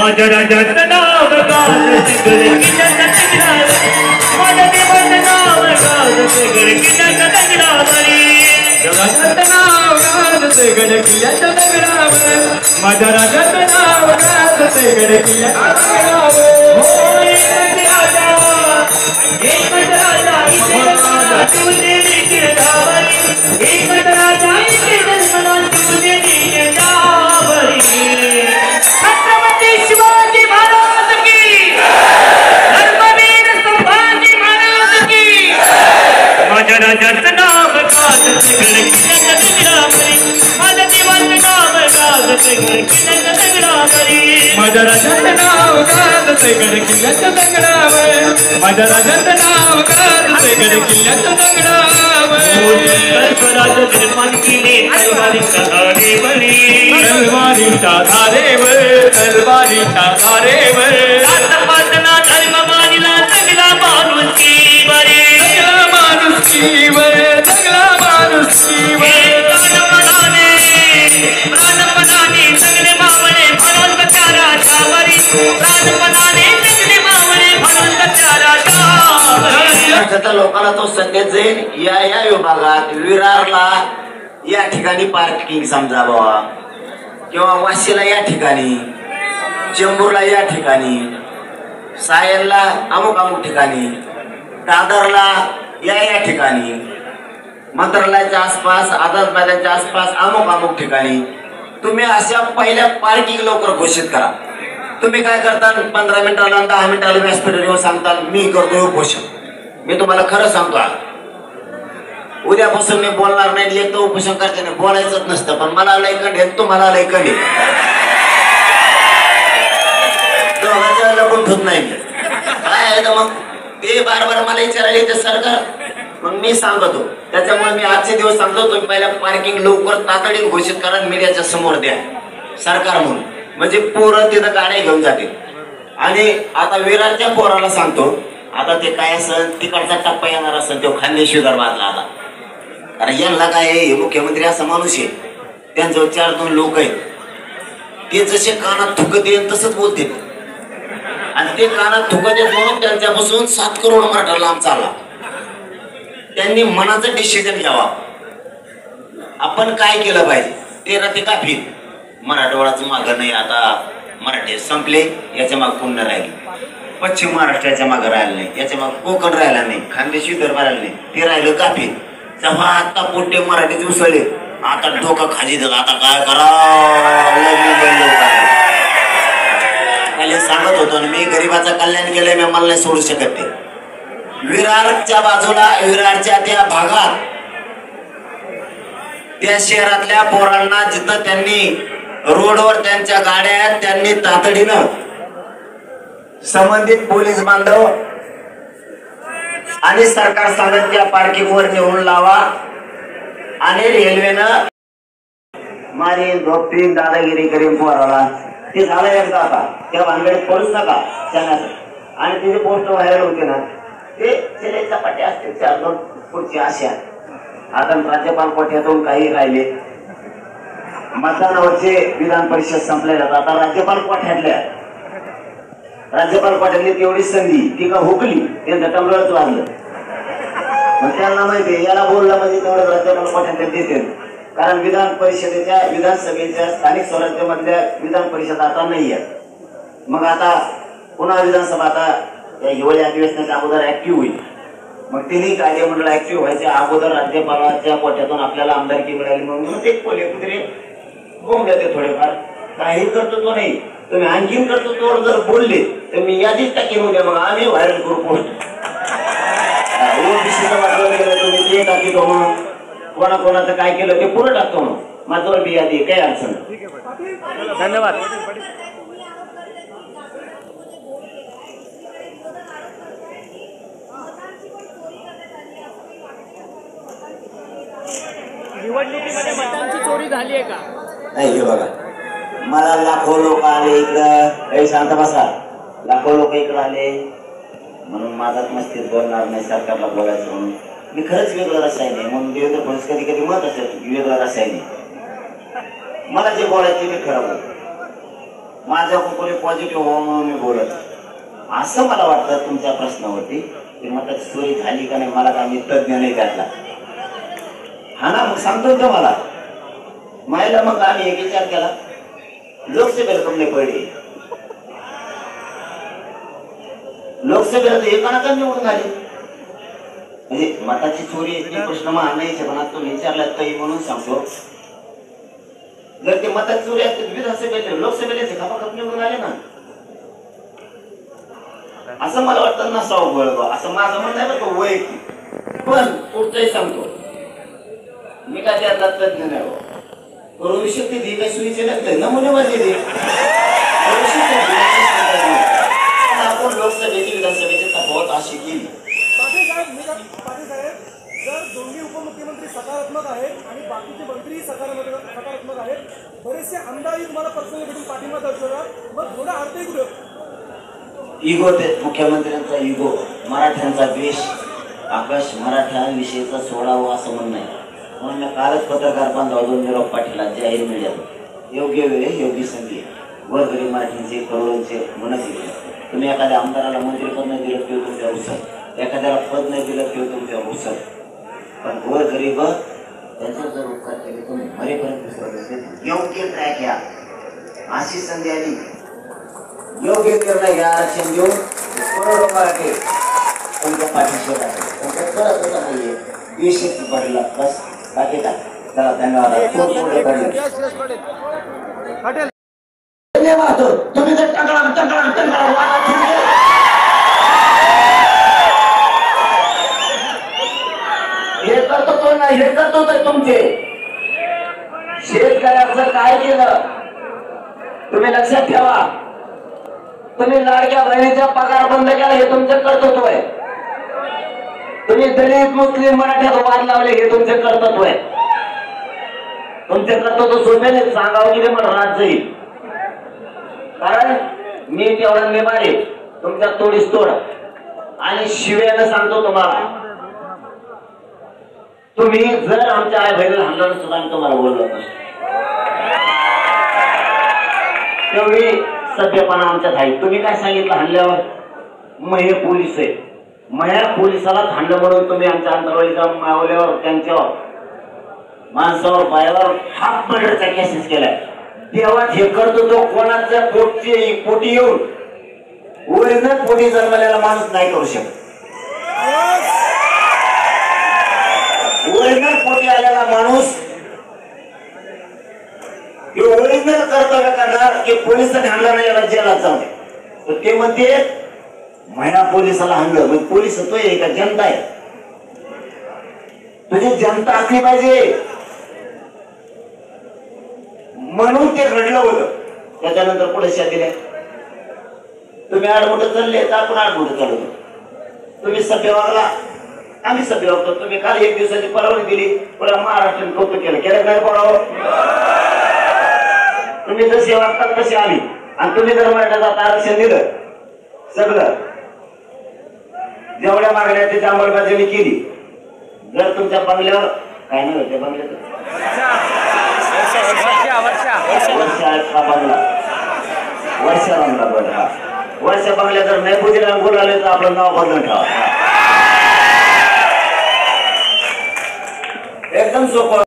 माझ्या राजाचं नाव गाजत गडकिल्ल्याच्या दगडावरी माझ्या देवाचं नाव गाजत गडकिल्ल्याच्या दगडावरी राजाचं नाव गाजत गडकिल्ल्याच्या दगडावर माझ्या राजाचं नाव गाजत गडकिल्ल्याच्या दगडावर एकच राजा इथे जन्मला तुझे गिरधावरी एकच राजा इथे जन्मला तुझे गिरधावरी छत्रपती शिवाजी महाराज की धर्मवीर संभाजी महाराज की माझ्या राजाचं नाव गाजत गडकिल्ल्याच्या दगडावरी माझ्या देवाचं नाव गाजत गडकिल्ल्याच्या दगडावरी माझ्या राजाचं नाव गाजत गडकिल्ल्याच्या दगडावर माझ्या राजाचं नाव गाजत गडकिल्ल्याच्या दगडावर सर्वराज निर्माण केले तलवारीच्या धारेवरी तलवारीच्या धारेवर तलवारीच्या धारेवर राष्ट्रपातना धर्म मानिला जगला माणुसकीवरी जगला माणुसकीवर जगला माणुसकीवर प्राणपणाने सगळे मावळे म्हणून त्याला शावरी प्राणपणाने सगळे मावळे म्हणून त्याला शावरी लोकांना तो संदेश जाईल या विभागात विरारला या ठिकाणी पार्किंग समजा बाबा किंवा वाशीला या ठिकाणी चेंबूरला या ठिकाणी सायनला अमुक अमुक ठिकाणी दादरला या ठिकाणी मंत्रालयाच्या आसपास आझाद मैदानाच्या आसपास अमुक अमुक ठिकाणी तुम्ही अशा पहिल्या पार्किंग लवकर घोषित करा. तुम्ही काय करता 15 मिनिटाला 10 मिनिटाला व्यासपीठावर येऊन सांगता मी करतो उपोषण. मी तुम्हाला खरं सांगतो उद्यापासून मी बोलणार नाही. एक तर उपोषण करते नाही बोलायचंच नसतं पण मला लय कंड तुम्हाला लय कंड दोघांच्या लपून ठेवत नाही काय आहे तर मग ते बार मला विचारायला येते सरकार मग मी सांगतो. त्याच्यामुळे मी आजचे दिवस सांगतो तुम्ही पहिल्या पार्किंग लवकर तातडीने घोषित करा मीडियाच्या समोर द्या सरकार म्हणून म्हणजे पोरं तिथं गाड्या घेऊन जातील. आणि आता विरारच्या पोराला सांगतो आता ते काय असेल तिकडचा टप्पा येणार असेल तो खानदेश विदर्भातला आता कारण यांना काय हे मुख्यमंत्री असा माणूस आहे त्यांचं 4-2 लोक आहेत ते जसे कानात थुकत येईल तसंच बोलते आणि ते कानात थुकत येत म्हणून त्यांच्यापासून 7 करोड मराठा लांब चालला. त्यांनी मनाचं डिसिजन घ्यावा आपण काय केलं पाहिजे. ते राहते का फिर मराठवाड्याचं मागं नाही आता मराठी संपले याच्या माग पुण्य राहिले पश्चिम महाराष्ट्राच्या मागं राहिलं नाही याच्या माग कोकण राहिला नाही खानदेश विदर्भ राहिलं नाही ते राहिलं का फिर तेव्हा आता पोटे मराठीचे उसळले आता डोकं खाजी झालं आता काय करा पहिले सांगत होतो मी गरिबाचं कल्याण केलंय मी मला नाही सोडू शकत ते. विरारच्या बाजूला विरारच्या त्या भागात त्या शहरातल्या पोरांना जिथं त्यांनी रोडवर त्यांच्या गाड्या त्यांनी तातडीनं संबंधित पोलीस बांधव आणि सरकार सांगत त्या पार्किंगवर नेऊन लावा आणि रेल्वेनं मारी झोपतीन दादागिरी करीन पोराला ते झालं एकदा आता त्या भानगडीत पडूच नका सांगायचं. आणि तिची पोस्ट व्हायरल होते ना ते चपाटे असते 4-2 पुढची आशा आता राज्यपाल कोठ्यातून काही राहिले मतदानावरचे विधान परिषद संपल्या जातात आता राज्यपाल कोठ्यातली तेवढी संधी ती का हुकली त्यांचं टमरच वाजलं मग त्यांना माहिती याला बोललं म्हणजे तेवढं राज्यपाल कोठ्यातल्या देते कारण विधान परिषदेच्या विधानसभेच्या स्थानिक स्वराज्यामधल्या विधान परिषद आता नाही आहे. मग आता पुन्हा विधानसभा आता या हिवाळी अधिवेशनाच्या अगोदर ऍक्टिव्ह होईल. मग तिन्ही कायदेमंडळ ऍक्टिव्ह व्हायच्या अगोदर राज्यपालाच्या कोट्यातून आपल्याला आमदारकी मिळाली म्हणून ते कोले कुत्रे बोंबले ते थोडेफार काही कर्तृत्व नाही. तुम्ही आणखीन कर्तृत्वावर जर बोलले तर मी यादीच टाकेन उद्या मग आम्ही व्हायरल करू पोस्ट तुम्ही ते टाकितो मग कोणाकोणाचं काय केलं ते पुढे टाकतो मग माझ्यावर बी यादी काही अडचण. धन्यवाद. निवडणुकीमध्ये मतांची चोरी झाली आहे का? नाही बघा मला लाखो लोक आले इकडं शांत बसा लाखो लोक इकडं आले म्हणून माझा मस्तीत बोलणार नाही सरकारला बोलायचं म्हणून मी खरंच वेगळं रसायन आहे म्हणून देवेंद्र फडणवीस कधी कधी मत असेल वेगळं रसायन आहे मला जे बोलायचं मी खरं बोलतो माझ्या कोणी पॉझिटिव्ह हो म्हणून मी बोलत. असं मला वाटतं तुमच्या प्रश्नावरती की मताची चोरी झाली का नाही, मला काय मी तज्ञ नाही त्यातला. हा ना, मग सांगतो तुम्हाला. महिला मग आम्ही एक विचार केला, लोकसभेला तुमने पडली, लोकसभेला तर एकाना का निवडून आली. म्हणजे मताची चोरी इतके प्रश्न मांडायचे, पण आता तुम्ही विचारल्यात काही म्हणून सांगतो. जर ते मताची चोरी असते विधानसभेला लोकसभेला खपाखप निवडून आले ना, असं मला वाटतं नसावं बळब, असं माझं म्हणणं आहे बरं वैयक्तिक. पण पुढचंही सांगतो, मी काय त्यातला तज्ञ नाही. करू शकते ती काही सुईचे नसते, नमुने माझे ते आपण लोकसभेची विधानसभेची तफावत अशी केली. पाटील साहेब, जर दोन्ही उपमुख्यमंत्री सकारात्मक आहेत आणि बाकीचे मंत्री सकारात्मक आहेत, बरेचसे आमदारही तुम्हाला पर्सनली भेटून पाठिंबा दर्शवतात, मग थोडा अर्थ कुठं इगो, ते मुख्यमंत्र्यांचा इगो, मराठ्यांचा द्वेष, आकाश मराठ्यांविषयीचा सोडावं असं म्हणणं आहे. म्हणून मी कालच पत्रकार बांधव निरोप पाठीला जाहीर मीडियात, योग्य वेळे योग्य संधी, गोरगरीब मराठ्यांचे करोडोंचे म्हणत दिले. तुम्ही एखाद्या आमदाराला मंत्रीपद नाही दिलं किंवा तुमच्या उसळ, एखाद्याला पद नाही दिलं किंवा तुमच्या उसळ, पण गोरगरीब त्यांचा जर उपकार केले तुम्ही मरेपर्यंत विसरत. योग्य ट्रॅक घ्या, अशी संधी आली, योग्य निर्णय घ्या, आरक्षण देऊन करोडो मराठी तुमच्या पाठीशी नाहीये देशाची पडला. बस बाकी काय. चला, धन्यवाद. धन्यवाद. तुम्ही जर हे करतो तो नाही, हे करतो तर तुमचे शेतकऱ्याचं काय केलं तुम्ही लक्षात ठेवा. तुम्ही लाडक्या बहिणीचा पगार बंद केला, हे तुमचं कर्तृत्व आहे. तुम्ही दलित मुस्लिम मराठ्यात वाद लावले, हे तुमचे कर्तृत्व आहे. तुमचे कर्तृत्व सोडले सांगावं की मला राज जाईल, कारण मी तेवढा निभाले तुमच्या तोडीस तोड. आणि शिव्यानं सांगतो तुम्हाला, तुम्ही जर आमच्या आई बहिणीला हाणलं सुद्धा मी तुम्हाला बोललो नसतो. तेवढी सभ्यपणा आमच्यात आहे. तुम्ही काय सांगितलं हाणल्यावर, मग हे पोलीस आहे, मया पोलिसालाच हाणलं म्हणून तुम्ही आमच्या अंतरवालीचा मावल्यावर, त्यांच्यावर माणसावर, बायावर हाफ मर्डरचा केसेस केलाय. तेव्हा हे करतो तो कोणाच्या पोटी येऊन ओरिजिनल पोटी जन्मलेला माणूस नाही करू शकत. ओरिजिनल पोटी आलेला माणूस ओरिजिनल कर्तव्य करणार की पोलिसांनी हाणला नाही याला जेलात जाऊ दे. ते म्हणते महिना पोलिसाला हाणलं, मग पोलीस तो आहे का जनता आहे? तुझी जनता असली पाहिजे, म्हणून ते घडलं होतं. त्याच्यानंतर पुढे शा दिल्या, तुम्ही आडमोठं चालले तर आपण आडमोठं चालवतो. तुम्ही सभ्य वागला, आम्ही सभ्य वागतो. तुम्ही काल 1 दिवसाची परवानगी दिली, पुढे महाराष्ट्राने कौतुक केलं नाही पडावं. तुम्ही जसे वागतात तशी आली, आणि तुम्ही जर मराठ्याचं आरक्षण दिलं, सगळं जेवढ्या मागण्या त्याची अंमलबजावणी केली. जर तुमच्या बंगल्यावर काय नाही होते, बंगल्यात वर्षा बंगल्या जर नाही पुजीला बोलावले तर आपलं नाव बदलून ठेवा. एकदम सोपं.